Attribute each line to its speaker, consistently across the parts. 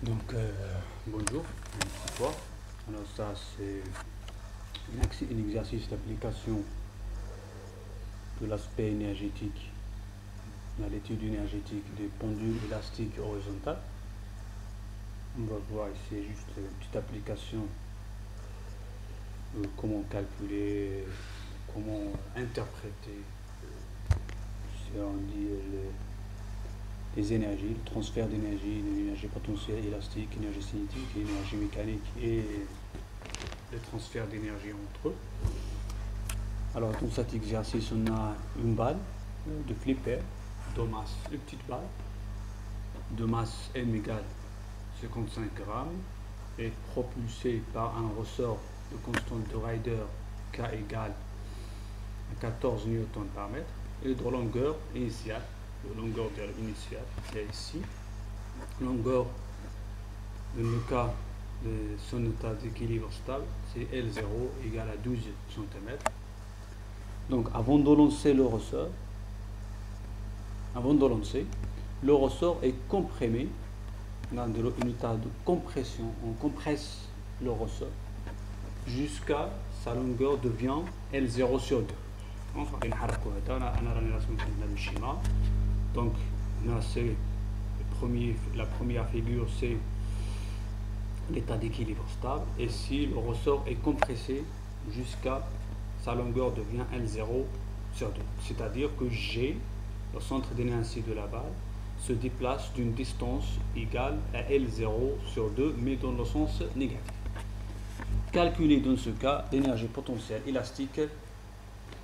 Speaker 1: Donc, bonjour, une fois. Alors ça, c'est un exercice d'application de l'aspect énergétique dans l'étude énergétique des pendules élastiques horizontales. On va voir ici juste une petite application de comment calculer, comment interpréter, si on dit les énergies, le transfert d'énergie, l'énergie potentielle élastique, énergie cinétique, énergie mécanique et le transfert d'énergie entre eux. Alors dans cet exercice, on a une balle de flipper de masse, une petite balle de masse M égale 55 grammes et propulsée par un ressort de constante de Ryder K égale 14 newtons par mètre et de longueur initiale. La longueur initiale, c'est ici. Longueur, dans le cas de son état d'équilibre stable, c'est L0 égale à 12 cm. Donc, avant de lancer le ressort, le ressort est comprimé dans un état de compression. On compresse le ressort jusqu'à sa longueur devient L0 sur 2. Donc, là, c'est la première figure, c'est l'état d'équilibre stable. Et si le ressort est compressé jusqu'à sa longueur devient L0 sur 2. C'est-à-dire que G, le centre d'inertie de la balle, se déplace d'une distance égale à L0 sur 2, mais dans le sens négatif. Calculer dans ce cas l'énergie potentielle élastique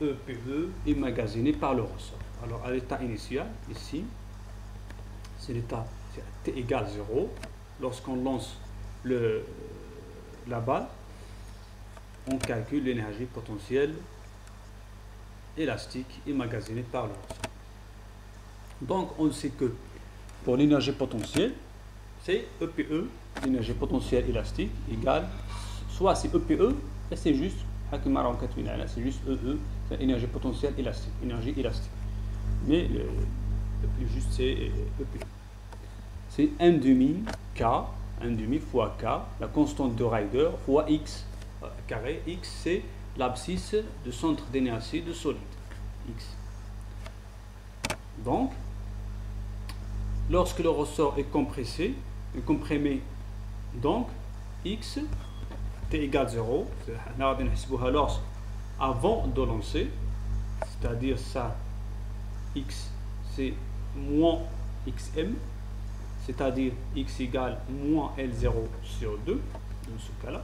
Speaker 1: EPE emmagasinée par le ressort. Alors à l'état initial, ici, c'est l'état T égale 0. Lorsqu'on lance la balle, on calcule l'énergie potentielle élastique emmagasinée par le ressort. Donc on sait que pour l'énergie potentielle, c'est EPE, l'énergie potentielle élastique, égale, soit c'est EPE, et c'est juste, c'est juste EE, c'est énergie potentielle élastique, énergie élastique. Mais le plus juste, c'est EPE. C'est 1,5 K, 1,5 fois K, la constante de Ryder, fois X carré. X, c'est l'abscisse de centre d'inertie de solide. X. Donc, lorsque le ressort est comprimé, donc, X, T égale 0, avant de lancer, c'est-à-dire ça, X, c'est moins XM, c'est-à-dire X égale moins L0 sur 2, dans ce cas-là.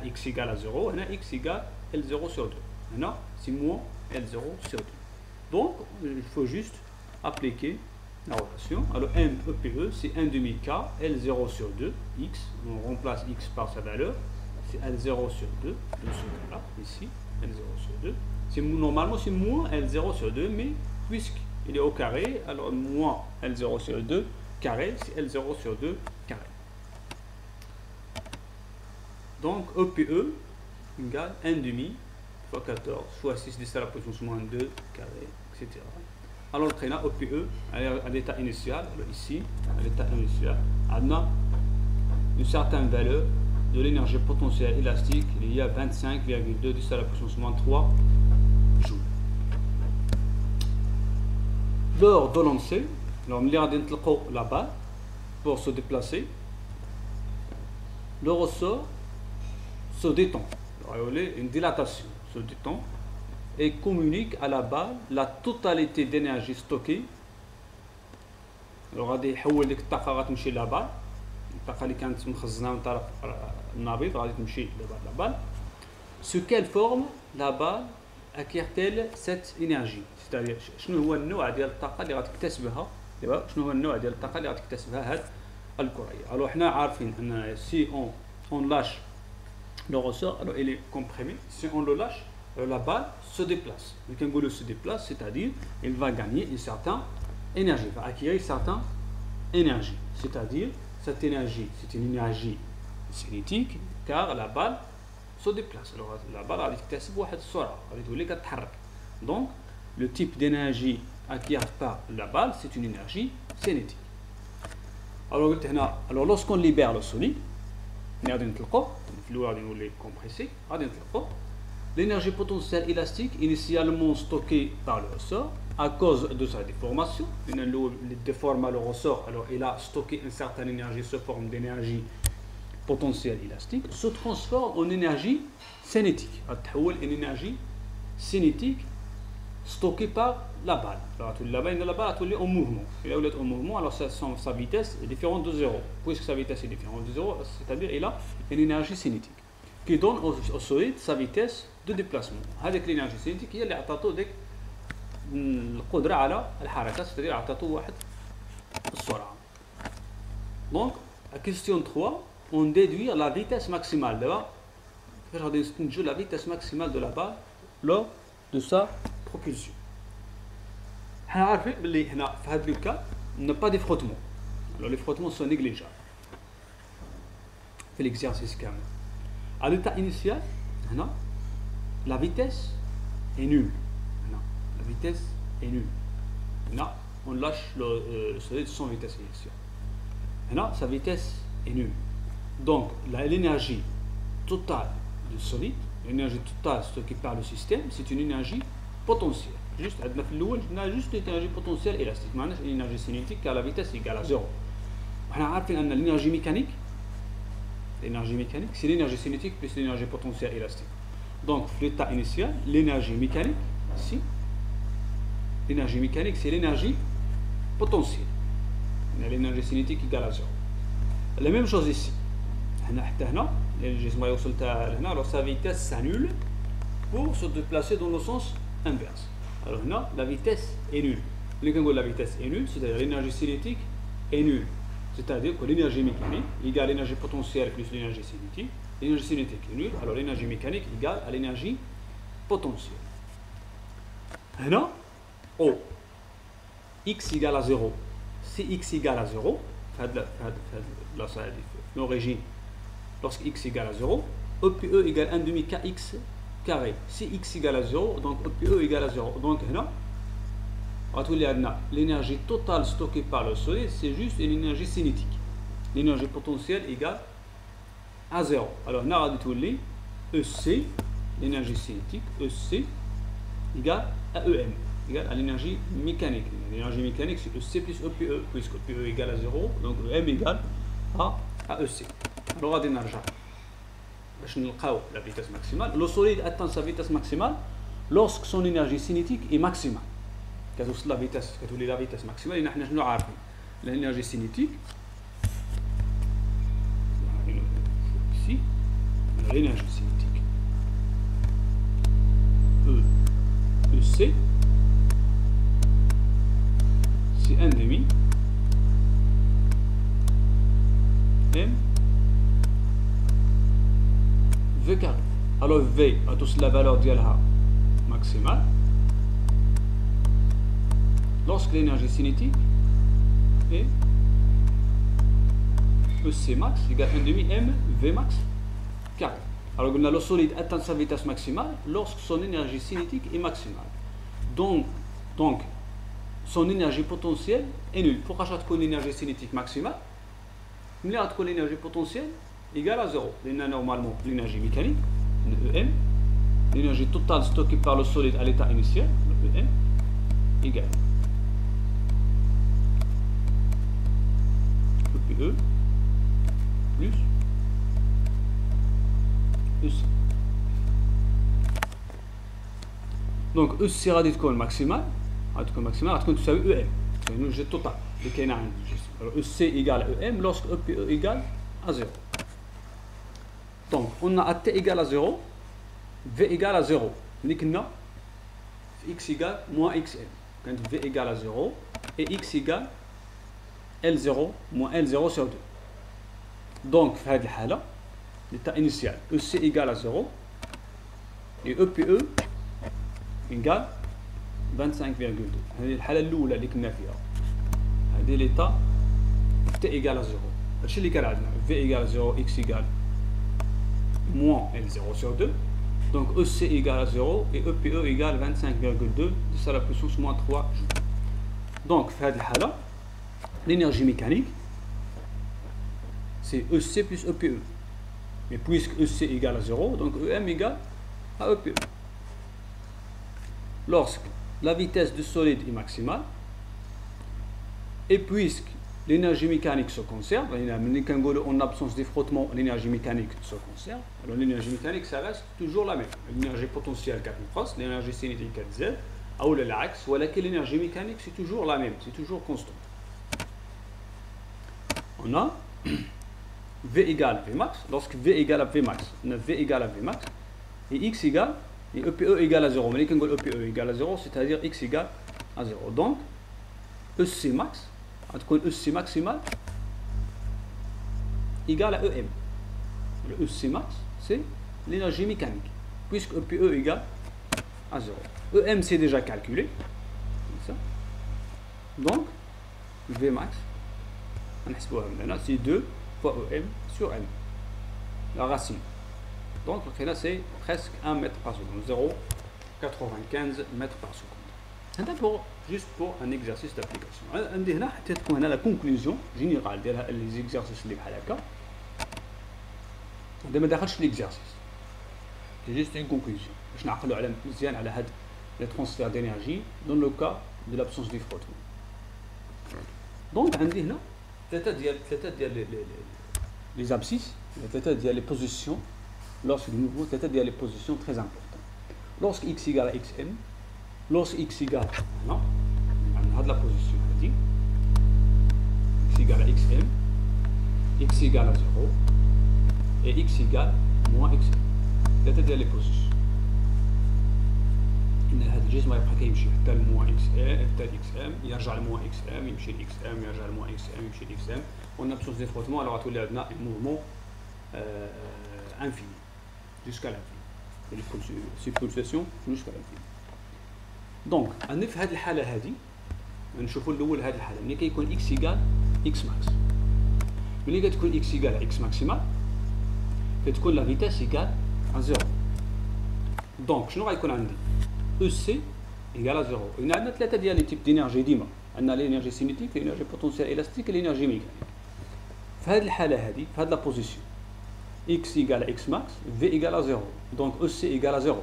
Speaker 1: X égale à 0, X égale L0 sur 2. C'est moins L0 sur 2. Donc, il faut juste appliquer la relation. Alors, M EPE, c'est 1,5 K, L0 sur 2, X. On remplace X par sa valeur. C'est L0 sur 2, dans ce cas-là, ici, L0 sur 2. Normalement, c'est moins L0 sur 2, mais puisqu'il est au carré, alors moins L0 sur 2 carré, c'est L0 sur 2 carré. Donc, EPE égale 1,5 fois 14 fois 6 10 à la puissance moins 2 carré, etc. Alors, le traîneur EPE à l'état initial, alors ici, à l'état initial, on a une certaine valeur de l'énergie potentielle élastique, il y a 25,2 10 à la puissance moins 3 joules. Lors de lancer, la balle pour se déplacer, le ressort se détend. Une dilatation se détend et communique à la balle la totalité d'énergie stockée. Alors, غادي يحول ديك الطاقة غتمشي للبال، الطاقة اللي كانت مخزنة من طرف النابض غادي تمشي للبال. Sous quelle forme la balle acquiert-elle cette énergie? C'est-à-dire شنو هو النوع ديال الطاقة اللي غتكتسبها؟ شنو هو النوع ديال الطاقة اللي غتكتسبها هاد الكرية؟ Alors حنا عارفين أن si on lâche le ressort, alors il est comprimé. Si on le lâche, la balle se déplace. Le kangourou se déplace, c'est-à-dire il va gagner une certaine énergie, va acquérir une certaine énergie. C'est-à-dire cette énergie, c'est une énergie cinétique, car la balle se déplace. Alors la balle a une donc le type d'énergie acquise par la balle, c'est une énergie cinétique. Alors lorsqu'on libère le solide, l'énergie potentielle élastique initialement stockée par le ressort à cause de sa déformation, il déforme le ressort, alors il a stocké une certaine énergie sous forme d'énergie potentielle élastique, se transforme en énergie cinétique, une énergie cinétique stockée par la balle. Alors la balle est en mouvement. Il est en mouvement, alors sa vitesse est différente de 0. Puisque sa vitesse est différente de 0, c'est-à-dire qu'il a une énergie cinétique qui donne au solide sa vitesse de déplacement. Avec l'énergie cinétique, il y a القدرة على الحركة, c'est-à-dire أعطته واحد السرعة. Donc, à question 3, on déduit la vitesse maximale de la vitesse maximale de la balle lors de sa propulsion. On a vu que dans ce cas, il n'y a pas de frottement. Alors les frottements sont négligeables. Fait l'exercice quand même. À l'état initial, la vitesse est nulle. La vitesse est nulle. Là, on lâche le solide sans vitesse initiale. Là, sa vitesse est nulle. Donc, l'énergie totale du solide, l'énergie totale stockée par le système, c'est une énergie potentielle. Juste, on a juste l'énergie potentielle élastique. On a une énergie cinétique car la vitesse est égale à 0. On a appris l'énergie mécanique. L'énergie mécanique, c'est l'énergie cinétique plus l'énergie potentielle élastique. Donc, l'état initial, l'énergie mécanique, ici, l'énergie mécanique, c'est l'énergie potentielle. L'énergie cinétique égale à 0. La même chose ici. Alors sa vitesse s'annule pour se déplacer dans le sens inverse. Alors là, la vitesse est nulle. La vitesse est nulle, c'est-à-dire l'énergie cinétique est nulle. C'est-à-dire que l'énergie mécanique égale l'énergie potentielle plus l'énergie cinétique. L'énergie cinétique est nulle, alors l'énergie mécanique égale à l'énergie potentielle. Là, x égale à 0. Si x égale à 0, l'origine, lorsque x égale à 0, EPE égale 1 demi kx carré. Si x égale à 0, donc EPE égale à 0. Donc là, l'énergie totale stockée par le solide, c'est juste une énergie cinétique. L'énergie potentielle égale à 0. Alors, on a dit EC, l'énergie cinétique, EC égale à EM, égale à l'énergie mécanique. L'énergie mécanique, c'est EC plus EPE, puisque EPE égale à 0, donc EM égale à EC. Alors, on va dire la vitesse maximale. Le solide atteint sa vitesse maximale lorsque son énergie cinétique est maximale. كتوصل لا فيتاس كتولي لا فيتاس ماكسيمال حنا شنو عارفين الانرجي سينيتيك ici l'énergie cinétique EC c'est 1 demi M V carré. Alors V a tous la valeur ديالها maximale lorsque l'énergie cinétique est EC max égale 1 demi M V max carré. Alors le solide atteint sa vitesse maximale lorsque son énergie cinétique est maximale. Donc son énergie potentielle est nulle. Pourquoi j'ai une énergie cinétique maximale? Mais l'énergie potentielle égale à 0. Normalement l'énergie mécanique, le EM, l'énergie totale stockée par le solide à l'état initial, le EM, égale EPE plus EC. Donc EC غادي تكون maximale, غادي تكون تساوي EM, c'est une énergie totale اللي كاينه عند الجسم. Alors EC égale EM lorsque EPE égale à 0. Donc on a T égale à 0, V égale à 0. اللي كنا X égale moins XM. Quand V égale à 0 et X égale L0 moins L0 sur 2. Donc, dans cette cas, l'état initial, EC égale à 0 et EPE égale 25,2. C'est l'état الأولى اللي كنا فيها. هذه l'état T égale à 0. هادشي اللي كان عندنا V égale à 0, X égale moins L0 sur 2. Donc EC égale à 0 et EPE égale 25,2 10 à la puissance moins 3 joules. Donc, dans cette cas, l'énergie mécanique c'est EC plus EPE. Mais puisque EC égale à 0, donc EM égale à EPE. Lorsque la vitesse du solide est maximale, et puisque l'énergie mécanique se conserve, en absence de frottement, l'énergie mécanique se conserve, alors l'énergie mécanique, ça reste toujours la même. L'énergie potentielle 4 France, l'énergie cinétique 4Z, ou l'axe, voilà que l'énergie mécanique, c'est toujours la même, c'est toujours constant. On a V égale Vmax, lorsque V égale à Vmax, on a V égale à Vmax, et X égale, et EPE égale à 0. Mais quand on dit EPE égale à 0, c'est-à-dire X égale à 0. Donc, EC max, EC maximal égale à EM. Le EC max, c'est l'énergie mécanique, puisque EPE égale à 0. EM, c'est déjà calculé. Ça. Donc, Vmax, c'est 2 fois EM sur M, la racine. Donc là c'est presque 1 mètre par seconde, 0,95 mètres par seconde. Juste pour un exercice d'application. On a la conclusion générale des exercices اللي بحال هكا. هذا ما دخلش l'exercice. C'est juste une conclusion. باش نعقلوا على مزيان على هاد les transferts d'énergie dans le cas de l'absence de frottement. Donc عندي هنا ثلاثة ديال les abscisses, les positions, lorsque nous avons les positions très importantes. Lorsque x égale à xm, lorsque x égale, non, on a de la position, on dit, x égale à xm, x égale à 0, et x égale moins xm. C'est les positions. هذا الجسم غيبقى كيمشي حتى الموان اكس ام حتى الاكس ام يرجع لموان اكس ام يمشي لاكس ام يرجع لموان اكس ام يمشي لاكس ام اون ابسونس دي فروتمون alors غتولي عندنا موفمون انفيني jusqu'à l'infini c'est pulsation jusqu'à l'infini. دونك عندنا في هذه الحاله هذه نشوفوا الاول هذه الحاله ملي كيكون اكس ايكال اكس ماكس. ملي كتكون اكس ايكال اكس ماكسيمال كتكون لا فيتاس ايكال ا 0. دونك شنو غيكون عندي EC égale à 0. On a trois types d'énergie ديما. On a l'énergie cinétique, l'énergie potentielle élastique et l'énergie mécanique. في هذه الحالة هذه في هذه la position x égale à x max, v égale à 0. Donc EC égale à 0.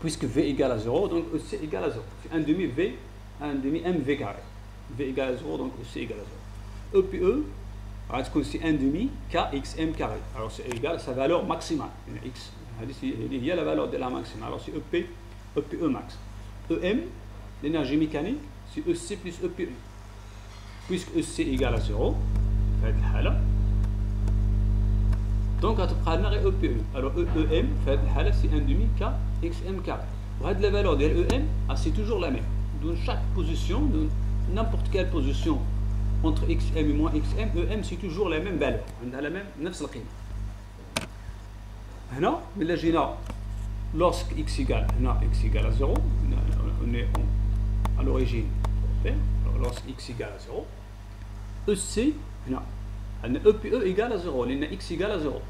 Speaker 1: Puisque v égale à 0, donc EC égale à 0. C'est 1 demi v, 1 demi mv carré. V égale à 0, donc EC égale à 0. EPE, c'est 1 demi kxm carré. Alors c'est égal à sa valeur maximale. X, il y a la valeur de la maximale. Alors c'est EP, EPE max. EM, l'énergie mécanique, c'est EC plus EPE. Puisque EC égale à 0, donc on va prendre EPE. Alors EM, c'est 1 demi kxm carré. La valeur de EM, c'est toujours la même. Dans chaque position, dans n'importe quelle position entre xm et moins xm, EM c'est toujours la même valeur. On a la même, نفس القيمة. هنا من جينا lorsque x égale à 0, on est à l'origine, lorsque x égale à 0, EC, EPE égale à 0, x égale à 0,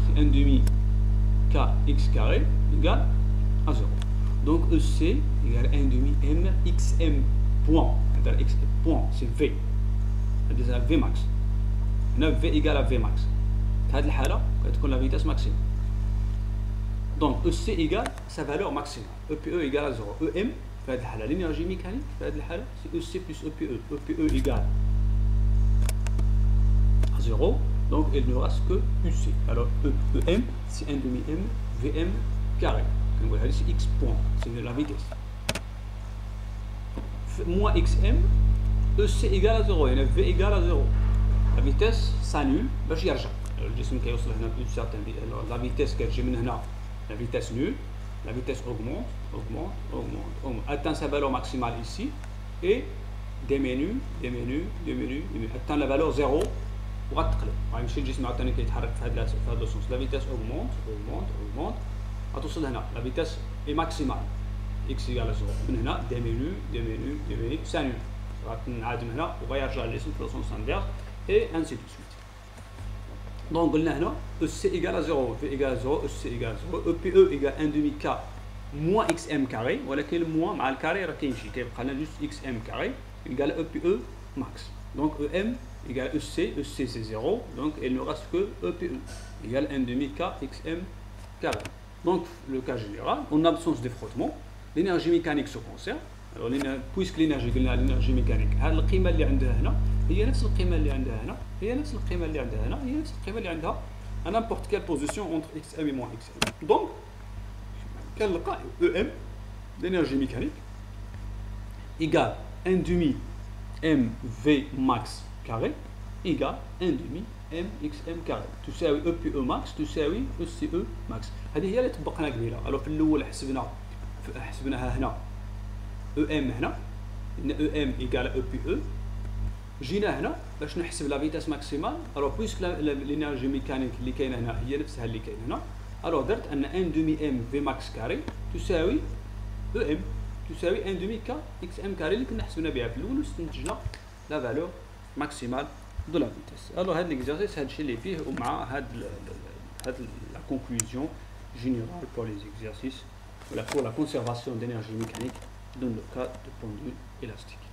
Speaker 1: c'est 1 demi kx carré égale à 0. Donc EC égale 1 demi m xm point, x point, c'est V, c'est V max. V égale à V max. Dans cette cas-là, la vitesse maximale. Donc EC égale sa valeur maximale. EPE égale à 0. EM, l'énergie mécanique, c'est EC plus EPE. EPE égale à 0. Donc il ne reste que UC. Alors EM, c'est 1 demi M, VM carré. C'est X point, c'est la vitesse. Moins XM, EC égale à 0. Et V égale à 0. La vitesse s'annule, باش يرجع. الجسم كيوصل هنا بلو سارتان لا فيتيس كتجي من هنا la vitesse nulle, la vitesse augmente, atteint sa valeur maximale ici et diminue, atteint la valeur 0 وغتقلب. غيمشي الجسم عاوتاني كيتحرك في هذا السونس. La vitesse augmente, غتوصل هنا la vitesse est maximale x égale à 0. من هنا diminue, s'annule. غتنعاد من هنا وغيرجع الجسم في السونس انفيرس et ainsi de suite. Donc قلنا هنا EC égale à 0, V égale à 0, EC égale à 0, EPE égale 1 demi K moins XM carré, ولكن الموان مع الكاري راه كيمشي كيبقى لنا جوست XM carré égale EPE max. Donc EM égale EC, EC c'est 0, donc il ne reste que EPE égale 1 demi K XM carré. Donc le cas général, en absence de frottement, l'énergie mécanique se conserve. Alors puisque l'énergie mécanique, القيمة اللي عندها هنا هي نفس القيمة اللي عندها هنا، هي نفس القيمة اللي عندها هنا، هي نفس القيمة اللي عندها à n'importe quelle position entre XM et moins XM. Donc كنلقى EM l'énergie mécanique égale 1 demi mv max carré égale 1 demi mxm carré تساوي EPE max تساوي ECE max. هذه هي اللي طبقنا قبيله. الو في الاول حسبناها هنا EM هنا ان EM égale EPE. جينا هنا باش نحسب لا فيتاس ماكسيمال. الو بويسك لينيرجي ميكانيك اللي كاينه هنا هي نفسها اللي كاينه هنا، الو درت ان 1 دومي ام في ماكس كاري تساوي EM تساوي 1 دومي كا اكس ام كاري اللي كنا حسبنا بها في الاول واستنتجنا لا فالور ماكسيمال دو لا فيتاس. الو هذا ليكزارسيس هذا الشيء اللي فيه ومع هاد لا كونكلوزيون générale pour les exercices pour la conservation d'énergie mécanique dans le cas de pendule élastique.